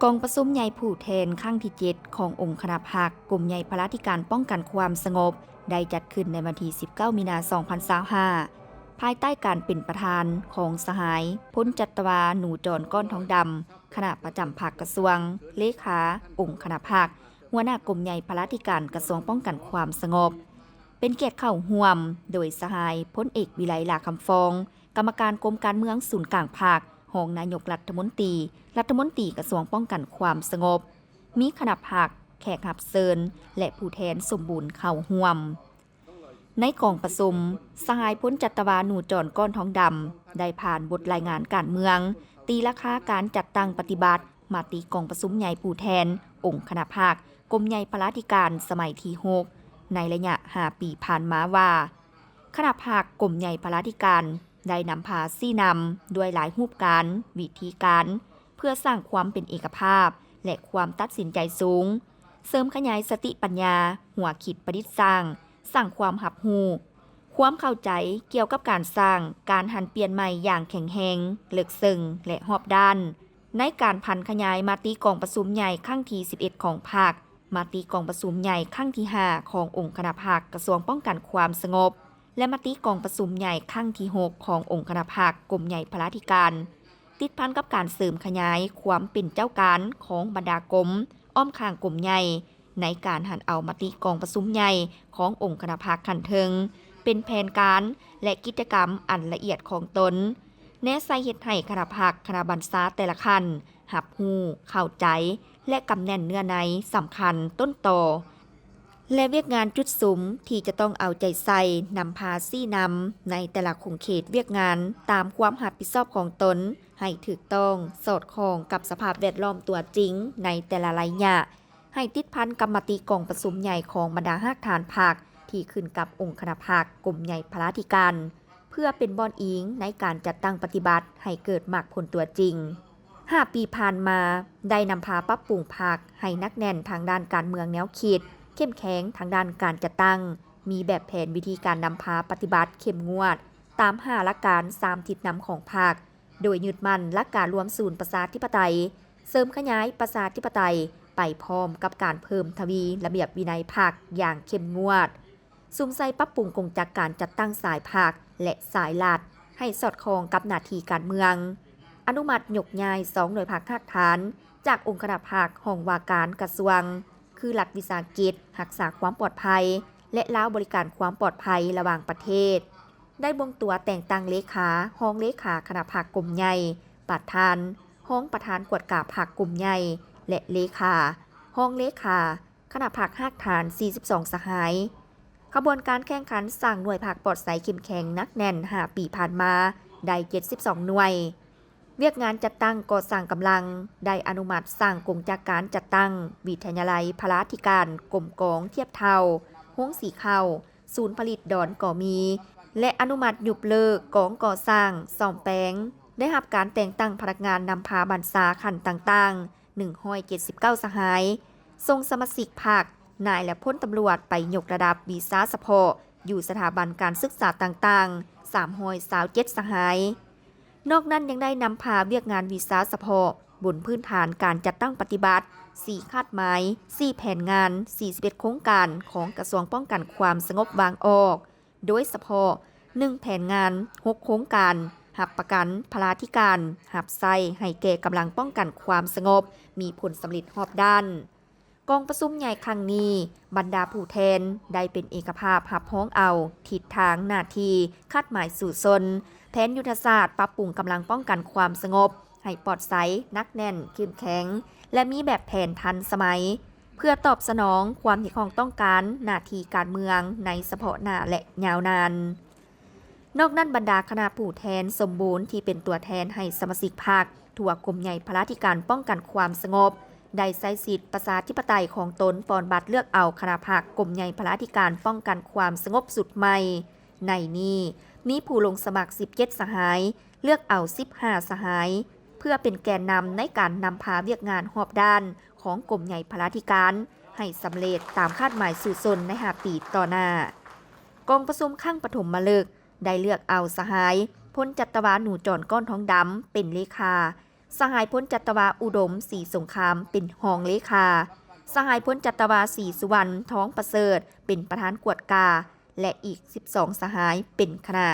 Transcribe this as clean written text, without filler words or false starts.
กองประชุมใหญ่ผู้แทนครั้งที่7ขององค์คณะภาคกลุ่มใหญ่พระราธิการป้องกันความสงบได้จัดขึ้นในวันที่19 มีนาคม 2025ภายใต้การเป็นประธานของสหายพ้นจัตวาหนูจรก้อนทองดำคณะประจำภาคกระทรวงเลขาองค์คณะภาคหัวหน้ากลุ่มใหญ่พระราธิการกระทรวงป้องกันความสงบเป็นเกียรติเข้าร่วมโดยสหายพ้นเอกวิไลลาคำฟองกรรมการกรมการเมืองศูนย์กลางภาครองนายกรัฐมนตรีกระทรวงป้องกันความสงบมีคณะภาคแขกรับเชิญและผู้แทนสมบูรณ์เข้าร่วมในกองประชุมสหายพ้นจัตวาหนูจรก้อนทองดำได้ผ่านบทรายงานการเมืองตีราคาการจัดตั้งปฏิบัติมาตีกองประชุมใหญ่ผู้แทนองค์คณะภาคกรมใหญ่พระราธิการสมัยที่6ในระยะ5 ปีผ่านมาว่าคณะภาคกรมใหญ่พระราธิการได้นำพาซี่นำด้วยหลายรูปการวิธีการเพื่อสร้างความเป็นเอกภาพและความตัดสินใจสูงเสริมขยายสติปัญญาหัวคิดประดิษฐ์สร้างความหับหูความเข้าใจเกี่ยวกับการสร้างการหันเปลี่ยนใหม่อย่างแข็งแรงลึกซึ้งและรอบด้านในการพันขยายมาตีกองประชุมใหญ่ครั้งที่11ของภาคมาตีกองประชุมใหญ่ครั้งที่5ขององค์คณะภาคกระทรวงป้องกันความสงบและมติกองประชุมใหญ่ครั้งที่6ขององค์คณะภาคกรมใหญ่พระราธิการติดพันกับการเสริมขยายความเป็นเจ้าการของบรรดากรมอ้อมข้างกรมใหญ่ในการหันเอามติกองประชุมใหญ่ขององค์คณะภาคขันเทิงเป็นแผนการและกิจกรรมอันละเอียดของตนแนะใส่เฮ็ดให้คณะภาคคณะบรรษาแต่ละคันหับหูเข้าใจและกำแน่นเนื้อในสำคัญต้นต่อและเวียกงานจุดสุมที่จะต้องเอาใจใส่นำพาซี่นำในแต่ละคงเขตเวียกงานตามความรับผิดชอบของตนให้ถูกต้องสอดคล้องกับสภาพแวดล้อมตัวจริงในแต่ละระยะให้ติดพันกับมติกองประชุมใหญ่ของบรรดาหักฐานภาคที่ขึ้นกับองค์คณะภาคกรมใหญ่พระราธิการเพื่อเป็นบอนอิงในการจัดตั้งปฏิบัติให้เกิดมรรคผลตัวจริง5 ปีผ่านมาได้นำพาปรับปรุงภาคให้นักแน่นทางด้านการเมืองแนวคิดเข้มแข็งทางด้านการจัดตั้งมีแบบแผนวิธีการนำพาปฏิบัติเข้มงวดตาม5 หลักการ3 ทิศนำของภาคโดยยึดมั่นหลักการรวมศูนย์ประชาธิปไตยเสริมขยายประชาธิปไตยไปพร้อมกับการเพิ่มทวีระเบียบวินัยภาคอย่างเข้มงวดซุ่มใส่ปรับปรุงกงจักการจัดตั้งสายภาคและสายลัดให้สอดคล้องกับหน้าที่การเมืองอนุมัติยกย้าย2 หน่วยภาคหักฐานจากองค์คณะภาคห้องว่าการกระทรวงคือรัฐวิสาหกิจรักษาความปลอดภัยและล้าวบริการความปลอดภัยระหว่างประเทศได้บ่งตัวแต่งตั้งเลขาห้องเลขาคณะภาคกรมใหญ่ประธานห้องประธานกวดกาภาคกรมใหญ่และเลขาห้องเลขาคณะภาคหักฐาน42 สหายขบวนการแข่งขันสร้างหน่วยภาคปลอดภัยเข้มแข็งนักแน่น5 ปีผ่านมาได้72 หน่วยเวียกงานจัดตั้งก่อสร้างกำลังได้อนุมัติสร้างกงจากการจัดตั้งวิทยาลัยพระราธิการกรมกองเทียบเท่าห้องสีเข้าศูนย์ผลิตดอนก่อมีและอนุมัติยุบเลิกกองก่อสร้างซ่อมแปลงได้รับการแต่งตั้งพนักงานนำพาบรรษาขันต่างๆ179 สหายทรงสมาชิกภาคนายและพ้นตำรวจไปยกระดับวีซ่าเฉพาะอยู่สถาบันการศึกษาต่างๆ327 สหายนอกนั้นยังได้นำพาเวียกงานวีซ่าเฉพาะบนพื้นฐานการจัดตั้งปฏิบัติ4 คาดหมาย4 แผนงาน41 โครงการของกระทรวงป้องกันความสงบวางออกโดยเฉพาะ1 แผนงาน6 โครงการหับประกันพระราธิการหับไส้ให้แก่กำลังป้องกันความสงบมีผลสำเร็จรอบด้านกองประชุมใหญ่ครั้งนี้บรรดาผู้แทนได้เป็นเอกภาพหับพ้องเอาทิศทางหน้าที่คาดหมายสู่ซนแผนยุทธศาสตร์ปรับปรุงกำลังป้องกันความสงบให้ปลอดใสนักแน่นเข้มแข็งและมีแบบแผนทันสมัยเพื่อตอบสนองความที่ของต้องการหน้าที่การเมืองในเฉพาะหน้าและยาวนานนอกนั้นบรรดาคณะผู้แทนสมบูรณ์ที่เป็นตัวแทนให้สมาชิกพรรคทั่วกรมใหญ่พระราธิการป้องกันความสงบได้ใช้สิทธิประชาธิปไตยของตนปอนบัตรเลือกเอาคณะภาคกรมใหญ่พระราธิการป้องกันความสงบสุดใหม่ในนี้มีผู้ลงสมัคร17 สหายเลือกเอา15 สหายเพื่อเป็นแกนนำในการนำพาเวียกงานรอบด้านของกรมใหญ่พระราธิการให้สำเร็จตามคาดหมายสู่ซนใน5 ปีต่อหน้ากองประชุมข้างปฐมฤกษ์ได้เลือกเอาสหายพ้นจัตวาหนูจรก้อนทองดำเป็นเลขา สหายพลจัตวาอุดมศรีสงครามเป็นรองเลขาสหายพลจัตวาศรีสุวรรณท้องประเสริฐเป็นประธานกวดกาและอีก12สหายเป็นคณะ